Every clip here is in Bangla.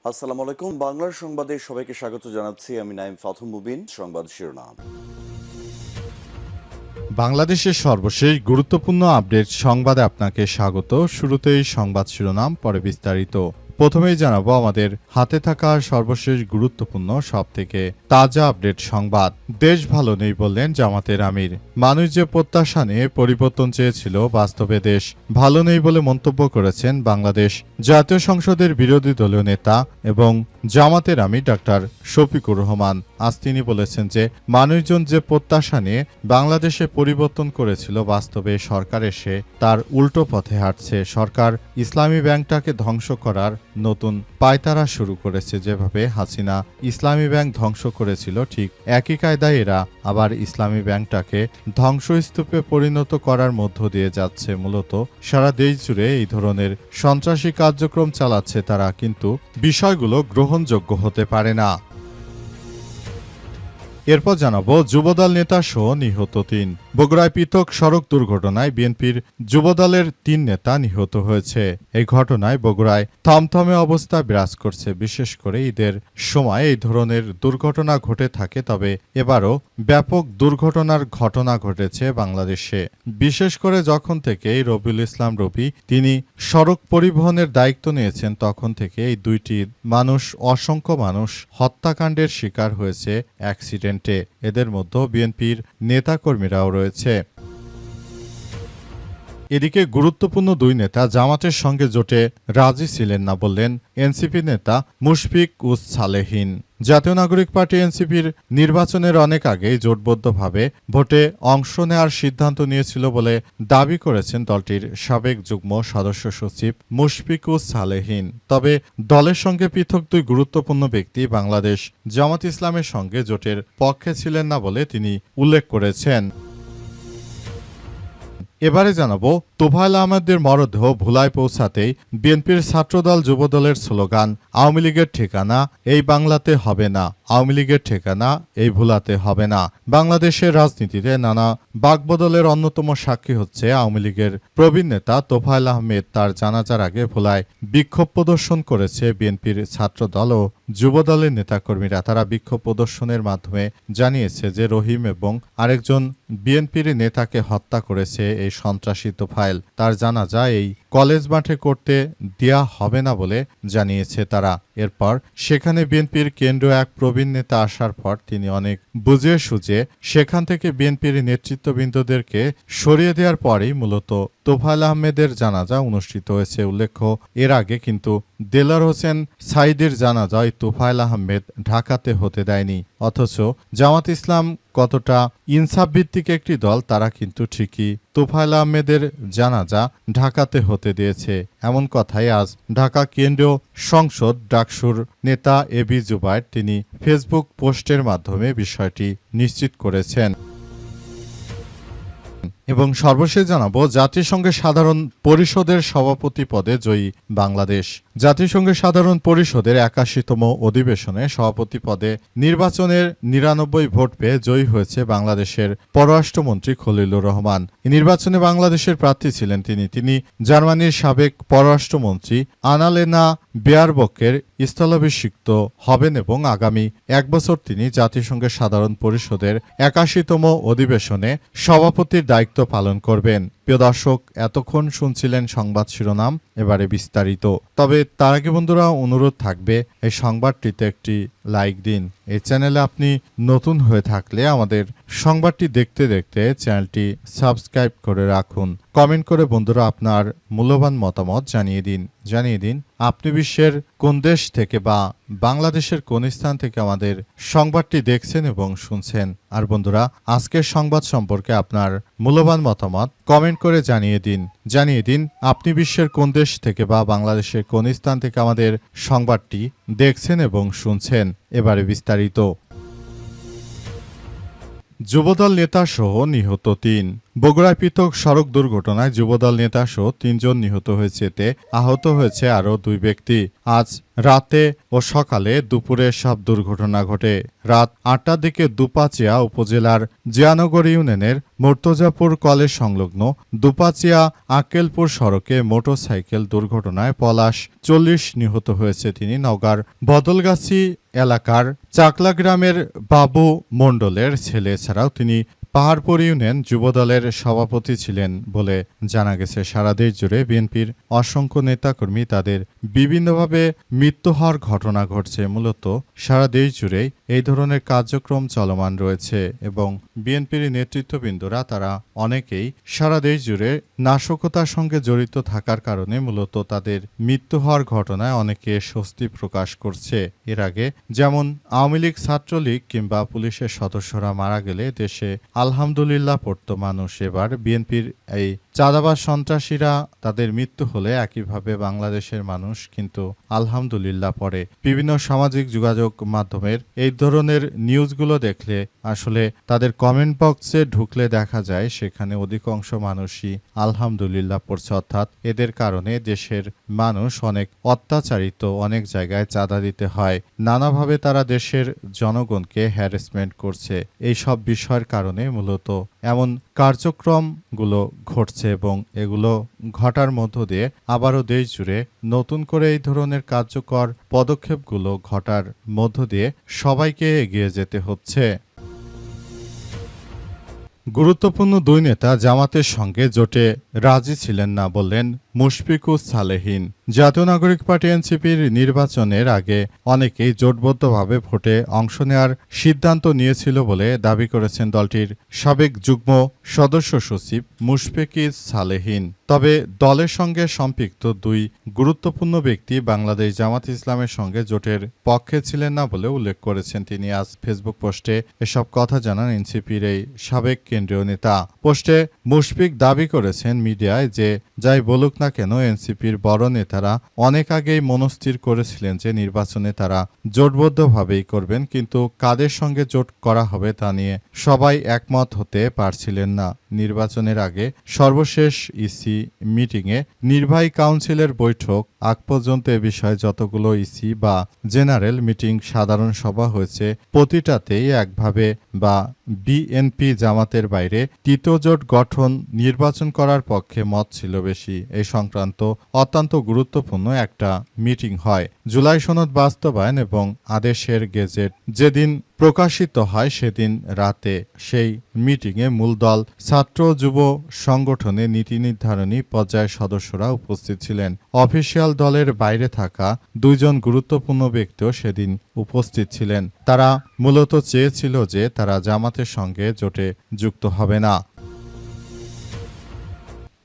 আসসালামু আলাইকুম। বাংলার সংবাদে সবাইকে স্বাগত জানাচ্ছি। আমি নাইম ফাথুম মুবিন। সংবাদ শিরোনাম। বাংলাদেশের সর্বশেষ গুরুত্বপূর্ণ আপডেট সংবাদে আপনাকে স্বাগত। শুরুতেই সংবাদ শিরোনাম, পরে বিস্তারিত। প্রথমেই জানাবো আমাদের হাতে থাকা সর্বশেষ গুরুত্বপূর্ণ সবথেকে তাজা আপডেট সংবাদ। দেশ ভালো নেই বললেন জামাতের আমির। মানুষ যে প্রত্যাশা নিয়ে পরিবর্তন চেয়েছিল, বাস্তবে দেশ ভালো নেই বলে মন্তব্য করেছেন বাংলাদেশ জাতীয় সংসদের বিরোধী দলীয় নেতা এবং জামাতের আমির ডাক্তার শফিকুর রহমান। আজ তিনি বলেছেন যে মানুষজন যে প্রত্যাশা নিয়ে বাংলাদেশে পরিবর্তন করেছিল, বাস্তবে সরকার এসে তার উল্টো পথে হাঁটছে। সরকার ইসলামী ব্যাংকটাকে ধ্বংস করার নতুন পায়তারা শুরু করেছে। যেভাবে হাসিনা ইসলামী ব্যাংক ধ্বংস করেছিল, ঠিক একই কায়দায় এরা আবার ইসলামী ব্যাংকটাকে ধ্বংসস্তূপে পরিণত করার মধ্য দিয়ে যাচ্ছে। মূলত সারা দেশ জুড়ে এই ধরনের সন্ত্রাসী কার্যক্রম চালাচ্ছে তারা, কিন্তু বিষয়গুলো গ্রহণযোগ্য হতে পারে না। এরপর জানাবো যুবদল নেতা সহ নিহত ৩। বগুড়ায় পৃথক সড়ক দুর্ঘটনায় বিএনপির যুবদলের ৩ নেতা নিহত হয়েছে। এই ঘটনায় বগুড়ায় থমথমে অবস্থা বিরাজ করছে। বিশেষ করে ঈদের সময় এই ধরনের দুর্ঘটনা ঘটে থাকে, তবে এবারও ব্যাপক দুর্ঘটনার ঘটনা ঘটেছে বাংলাদেশে। বিশেষ করে যখন থেকে রবিউল ইসলাম রবি তিনি সড়ক পরিবহনের দায়িত্ব নিয়েছেন, তখন থেকে এই দুইটি মানুষ, অসংখ্য মানুষ হত্যাকাণ্ডের শিকার হয়েছে অ্যাক্সিডেন্টে। এদের মধ্যে বিএনপির নেতাকর্মীরাও রয়েছে। এদিকে গুরুত্বপূর্ণ দুই নেতা জামাতের সঙ্গে জোটে রাজি ছিলেন না বললেন এনসিপি নেতা মুশফিক উস সালেহীন। জাতীয় নাগরিক পার্টি এনসিপির নির্বাচনের অনেক আগেই জোটবদ্ধভাবে ভোটে অংশ নেওয়ার সিদ্ধান্ত নিয়েছিল বলে দাবি করেছেন দলটির সাবেক যুগ্ম সদস্য সচিব মুশফিক উস সালেহীন। তবে দলের সঙ্গে পৃথক দুই গুরুত্বপূর্ণ ব্যক্তি বাংলাদেশ জামাত ইসলামের সঙ্গে জোটের পক্ষে ছিলেন না বলে তিনি উল্লেখ করেছেন। এবারে জানাবো তোফায়েল আহমেদের মরদেহ ভোলায় পৌঁছাতেই বিএনপির ছাত্রদল যুবদলের স্লোগান, আওয়ামী লীগের ঠিকানা এই বাংলাতে হবে না, আওয়ামী লীগের ঠিকানা এই ভোলাতে হবে না। বাংলাদেশের রাজনীতিতে নানা বাকবদলের অন্যতম সাক্ষী হচ্ছে আওয়ামী লীগের প্রবীণ নেতা তোফায়েল আহমেদ। তার জানাজার আগে ভোলায় বিক্ষোভ প্রদর্শন করেছে বিএনপির ছাত্রদল ও যুবদলের নেতাকর্মীরা। তারা বিক্ষোভ প্রদর্শনের মাধ্যমে জানিয়েছে যে রহিম এবং আরেকজন বিএনপির নেতাকে হত্যা করেছে এই সন্ত্রাসী তোফায়েল। তার জানাজা এই কলেজ মাঠে করতে দেয়া হবে না বলে জানিয়েছে তারা। এরপর সেখানে বিএনপির কেন্দ্রীয় এক প্রবীণ নেতা আসার পর তিনি অনেক বুঝিয়ে সুঝিয়ে সেখান থেকে বিএনপির নেতৃত্ববৃন্দদেরকে সরিয়ে দেওয়ার পরেই মূলত তোফায়েল আহমেদের জানাজা অনুষ্ঠিত হয়েছে। উল্লেখ্য, এর আগে কিন্তু দেলার হোসেন সাইদের জানাজায় তোফায়েল আহমেদ ঢাকাতে হতে দেয়নি। অথচ জামাত ইসলাম কতটা ইনসাফ ভিত্তিক একটি দল, তারা কিন্তু ঠিকই তোফায়েল আহমেদের জানাজা ঢাকাতে হতে দিয়েছে। এমন কথাই আজ ঢাকা কেন্দ্রীয় সংসদ ডাকসুর নেতা এবি জুবায়ের তিনি ফেসবুক পোস্টের মাধ্যমে বিষয়টি নিশ্চিত করেছেন। এবং সর্বশেষ জানাবো জাতিসংঘের সাধারণ পরিষদের সভাপতি পদে জয়ী বাংলাদেশ। জাতিসংঘের সাধারণ পরিষদের ৮১তম অধিবেশনে সভাপতি পদে নির্বাচনের ৯৯ ভোট পেয়ে জয়ী হয়েছে বাংলাদেশের পররাষ্ট্রমন্ত্রী খলিলুর রহমান। এই নির্বাচনে বাংলাদেশের প্রার্থী ছিলেন তিনি জার্মানির সাবেক পররাষ্ট্রমন্ত্রী আনালেনা বেয়ারবকের স্থলাভিষিক্ত হবেন এবং আগামী ১ বছর তিনি জাতিসংঘের সাধারণ পরিষদের ৮১তম অধিবেশনে সভাপতির দায়িত্ব পালন করবেন। প্রিয় দর্শক, এতক্ষণ শুনছিলেন সংবাদ শিরোনাম, এবারে বিস্তারিত। তবে তার আগে বন্ধুরা অনুরোধ থাকবে এই সংবাদটিতে একটি লাইক দিন। এই চ্যানেলে আপনি নতুন হয়ে থাকলে আমাদের সংবাদটি দেখতে দেখতে চ্যানেলটি সাবস্ক্রাইব করে রাখুন। কমেন্ট করে বন্ধুরা আপনার মূল্যবান মতামত জানিয়ে দিন আপনি বিশ্বের কোন দেশ থেকে বা বাংলাদেশের কোন স্থান থেকে আমাদের সংবাদটি দেখছেন এবং শুনছেন। আর বন্ধুরা, আজকের সংবাদ সম্পর্কে আপনার মূল্যবান মতামত কমেন্ট করে জানিয়ে দিন আপনি বিশ্বের কোন দেশ থেকে বা বাংলাদেশের কোন স্থান থেকে আমাদের সংবাদটি দেখছেন এবং শুনছেন। এবারে বিস্তারিত। যুবদল নেতা সহ নিহত ৩। বগুড়ায় পৃথক সড়ক দুর্ঘটনায় যুবদল নেতাসহ ৩ জন নিহত হয়েছে, এতে আহত হয়েছে আরও ২ ব্যক্তি। আজ রাতে ও সকালে দুপুরে সব দুর্ঘটনা ঘটে। রাত ৮টার দিকে দুপাচিয়া উপজেলার জিয়ানগর ইউনিয়নের মুর্তজাপুর কলেজ সংলগ্ন দুপাচিয়া আক্কেলপুর সড়কে মোটরসাইকেল দুর্ঘটনায় পলাশ ৪০ নিহত হয়েছে তিনি। নওগাঁর বদলগাছি এলাকার চাকলা গ্রামের বাবু মণ্ডলের ছেলে ছাড়াও তিনি পাহাড়পুর ইউনিয়ন যুবদলের সভাপতি ছিলেন বলে জানা গেছে। সারা দেশ জুড়ে বিএনপির অসংখ্য নেতাকর্মী তাদের বিভিন্নভাবে মৃত্যু হওয়ার ঘটনা ঘটছে। মূলত সারা দেশ জুড়েই এই ধরনের কার্যক্রম চলমান রয়েছে এবং বিএনপির নেতৃত্ববৃন্দরা তারা অনেকেই সারা দেশ জুড়ে নাশকতার সঙ্গে জড়িত থাকার কারণে মূলত তাদের মৃত্যু হওয়ার ঘটনায় অনেকে স্বস্তি প্রকাশ করছে। এর আগে যেমন আওয়ামী লীগ, ছাত্রলীগ কিংবা পুলিশের সদস্যরা মারা গেলে দেশে আলহামদুলিল্লাহ পড়তো মানুষ, এবার বিএনপির এই চাঁদাবাজ সন্ত্রাসীরা তাদের মৃত্যু হলে একইভাবে বাংলাদেশের মানুষ কিন্তু আলহামদুলিল্লাহ পড়ে। বিভিন্ন সামাজিক যোগাযোগ মাধ্যমের এই ধরনের নিউজগুলো দেখলে আসলে তাদের কমেন্ট বক্সে ঢুকলে দেখা যায় সেখানে অধিকাংশ মানুষই আলহামদুলিল্লাহ পড়ছে, অর্থাৎ এদের কারণে দেশের মানুষ অনেক অত্যাচারিত, অনেক জায়গায় চাঁদা দিতে হয়, নানাভাবে তারা দেশের জনগণকে হ্যারাসমেন্ট করছে। এই সব বিষয়ের কারণে মূলত এমন কার্যক্রমগুলো ঘটছে এবং এগুলো ঘটার মধ্য দিয়ে আবারও দেশ জুড়ে নতুন করে এই ধরনের কার্যকর পদক্ষেপগুলো ঘটার মধ্য দিয়ে সবাইকে এগিয়ে যেতে হচ্ছে। গুরুত্বপূর্ণ ২ নেতা জামাতের সঙ্গে জোটে রাজি ছিলেন না বললেন মুশফিকুস সালেহীন। জাতীয় নাগরিক পার্টি এনসিপির নির্বাচনের আগে অনেকেই জোটবদ্ধভাবে ভোটে অংশ নেওয়ার সিদ্ধান্ত নিয়েছিল বলে দাবি করেছেন দলটির সাবেক যুগ্ম সদস্য সচিব মুশফিকুস সালেহীন। তবে দলের সঙ্গে সম্পৃক্ত ২ গুরুত্বপূর্ণ ব্যক্তি বাংলাদেশ জামাত ইসলামের সঙ্গে জোটের পক্ষে ছিলেন না বলে উল্লেখ করেছেন তিনি। আজ ফেসবুক পোস্টে এসব কথা জানান এনসিপির এই সাবেক কেন্দ্রীয় নেতা। পোস্টে মুশফিক দাবি করেছেন মিডিয়ায় যে যাই বলুক না কেন এনসিপির বড় নেতারা অনেক আগেই মনস্থির করেছিলেন যে নির্বাচনে তারা জোটবদ্ধভাবেই করবেন, কিন্তু কাদের সঙ্গে জোট করা হবে তা নিয়ে সবাই একমত হতে পারছিলেন না। নির্বাচনের আগে সর্বশেষ ইসি মিটিংয়ে নির্বাহী কাউন্সিলের বৈঠক আগ পর্যন্ত এ বিষয়ে যতগুলো ইসি বা জেনারেল মিটিং, সাধারণ সভা হয়েছে প্রতিটাতেই একভাবে বা বিএনপি জামাতের বাইরে তৃতীয় জোট গঠন, নির্বাচন করার পক্ষে মত ছিল বেশি। এই সংক্রান্ত অত্যন্ত গুরুত্বপূর্ণ একটা মিটিং হয়। জুলাই সনদ বাস্তবায়ন এবং আদেশের গেজেট যেদিন প্রকাশিত হয় সেদিন রাতে সেই মিটিংয়ে মূল দল, ছাত্র, যুব সংগঠনে নীতি নির্ধারণী পর্যায়ের সদস্যরা উপস্থিত ছিলেন। অফিসিয়াল দলের বাইরে থাকা ২ জন গুরুত্বপূর্ণ ব্যক্তিও সেদিন উপস্থিত ছিলেন। তারা মূলত চেয়েছিল যে তারা জামাতের সঙ্গে জোটে যুক্ত হবে না।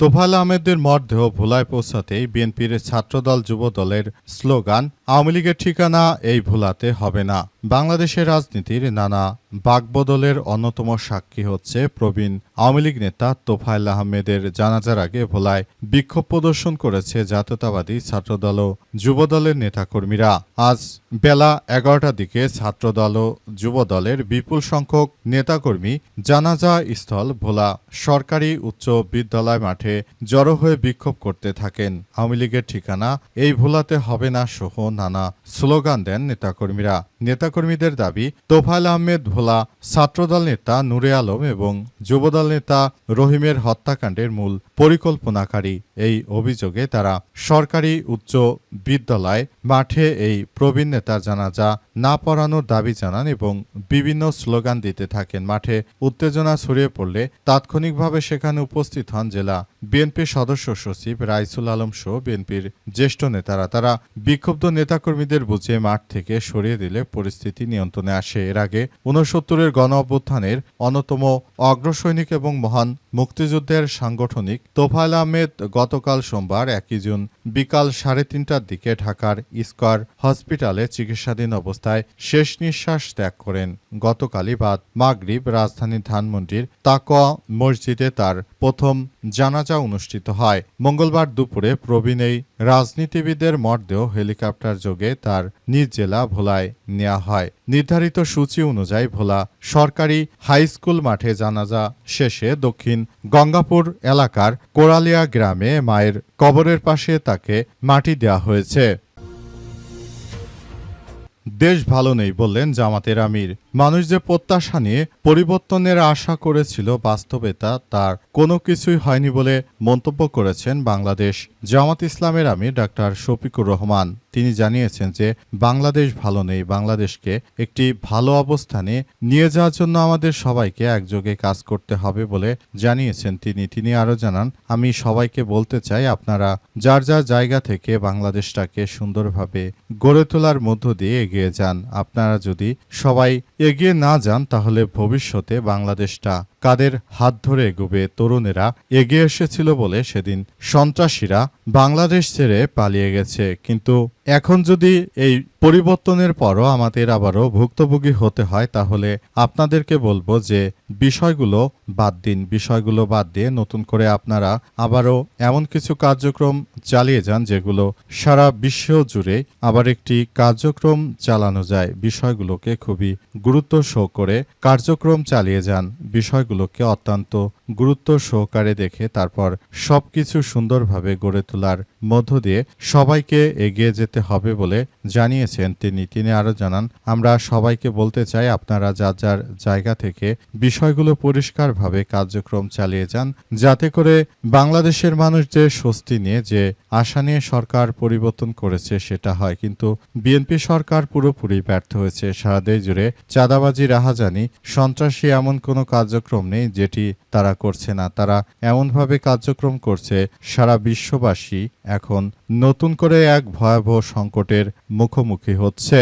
তোফায়েল আহমেদের মরদেহ ভোলায় পৌঁছাতেই বিএনপির ছাত্রদল যুবদলের স্লোগান, আওয়ামী লীগের ঠিকানা এই ভোলাতে হবে না। বাংলাদেশের রাজনীতির নানা বাকবদলের অন্যতম সাক্ষী হচ্ছে প্রবীণ আওয়ামী লীগ নেতা তোফায়েল আহমেদের জানাজার আগে ভোলায় বিক্ষোভ প্রদর্শন করেছে জাতীয়তাবাদী ছাত্রদল ও যুবদলের নেতাকর্মীরা। আজ বেলা ১১টার দিকে ছাত্রদল ও যুবদলের বিপুল সংখ্যক নেতাকর্মী জানাজা স্থল ভোলা সরকারি উচ্চ বিদ্যালয় মাঠে জড়ো হয়ে বিক্ষোভ করতে থাকেন। আওয়ামী লীগের ঠিকানা এই ভোলাতে হবে না সহ নানা স্লোগান দেন নেতাকর্মীরা। নেতাকর্মীদের দাবি, তোফায়েল আহমেদ ভোলা ছাত্রদল নেতা নূরে আলম এবং যুবদল নেতা রহিমের হত্যাকাণ্ডের মূল পরিকল্পনাকারী। এই অভিযোগে তারা সরকারি উচ্চ বিদ্যালয় মাঠে এই প্রবীণ নেতার জানাজা না পড়ানোর দাবি জানান এবং বিভিন্ন স্লোগান দিতে থাকেন। মাঠে উত্তেজনা ছড়িয়ে পড়লে তাৎক্ষণিকভাবে সেখানে উপস্থিত হন জেলা বিএনপির সদস্য সচিব রাইসুল আলম সহ বিএনপির জ্যেষ্ঠ নেতারা। তারা বিক্ষুব্ধ নেতাকর্মীদের বুঝিয়ে মাঠ থেকে সরিয়ে দিলে পরিস্থিতি নিয়ন্ত্রণে আসে। এর আগে ৬৯-এর গণ অভ্যুত্থানের অন্যতম অগ্রসৈনিক এবং মহান মুক্তিযুদ্ধের সাংগঠনিক তোফায়েল আহমেদ গতকাল সোমবার ১ জুন বিকাল ৩:৩০টার দিকে ঢাকার স্কয়ার হসপিটালে চিকিৎসাধীন অবস্থায় শেষ নিঃশ্বাস ত্যাগ করেন। গতকালই বাদ মাগরিব রাজধানীর ধানমন্ডির তাকওয়া মসজিদে তার প্রথম জানাজা অনুষ্ঠিত হয়। মঙ্গলবার দুপুরে প্রবীণ এই রাজনীতিবিদের মরদেহ হেলিকপ্টার যোগে তার নিজ জেলা ভোলায় নেওয়া হয়। নির্ধারিত সূচি অনুযায়ী ভোলা সরকারি হাই স্কুল মাঠে জানাজা শেষে দক্ষিণ গঙ্গাপুর এলাকার কোরালিয়া গ্রামে মায়ের কবরের পাশে তাকে মাটি দেওয়া হয়েছে। দেশ ভালো নেই বললেন জামাতের আমির। মানুষ যে প্রত্যাশা নিয়ে পরিবর্তনের আশা করেছিল, বাস্তবে তার কোনো কিছুই হয়নি বলে মন্তব্য করেছেন বাংলাদেশ জামাত ইসলামের আমির ডাক্তার শফিকুর রহমান। তিনি জানিয়েছেন যে বাংলাদেশ ভালো নেই, বাংলাদেশকে একটি ভালো অবস্থানে নিয়ে যাওয়ার জন্য আমাদের সবাইকে একযোগে কাজ করতে হবে বলে জানিয়েছেন তিনি আরও জানান, আমি সবাইকে বলতে চাই, আপনারা যার যার জায়গা থেকে বাংলাদেশটাকে সুন্দরভাবে গড়ে তোলার মধ্য দিয়ে এগিয়ে যান। আপনারা যদি সবাই এগিয়ে না যান তাহলে ভবিষ্যতে বাংলাদেশটা কাদের হাত ধরে এগোবে? তরুণেরা এগিয়ে এসেছিল বলে সেদিন সন্ত্রাসীরা বাংলাদেশ ছেড়ে পালিয়ে গেছে, কিন্তু এখন যদি এই পরিবর্তনের পরও আমাদের আবারও ভুক্তভোগী হতে হয় তাহলে আপনাদেরকে বলবো যে বিষয়গুলো বাদ দিয়ে নতুন করে আপনারা আবারও এমন কিছু কার্যক্রম চালিয়ে যান যেগুলো সারা বিশ্ব জুড়ে আবার একটি কার্যক্রম চালানো যায়। বিষয়গুলোকে খুবই গুরুত্ব সহকারে কার্যক্রম চালিয়ে যান, বিষয়গুলোকে অত্যন্ত গুরুত্ব সহকারে দেখে তারপর সবকিছু সুন্দরভাবে গড়ে তোলার মধ্য দিয়ে সবাইকে এগিয়ে যেতে হবে বলে জানিয়েছেন তিনি আরও জানান, আমরা সবাইকে বলতে চাই, আপনারা যার যার জায়গা থেকে বিষয়গুলো পরিষ্কারভাবে কার্যক্রম চালিয়ে যান, যাতে করে বাংলাদেশের মানুষ যে স্বস্তি নিয়ে যে আশা নিয়ে সরকার পরিবর্তন করেছে সেটা হয়। কিন্তু বিএনপি সরকার পুরোপুরি ব্যর্থ হয়েছে। সারা দেশ জুড়ে চাঁদাবাজি, রাহাজানি, সন্ত্রাসী এমন কোনো কার্যক্রম নেই যেটি তারা করছে না। তারা এমনভাবে কার্যক্রম করছে সারা বিশ্ববাসী এখন নতুন করে এক ভয়াবহ সংকটের মুখোমুখি হচ্ছে।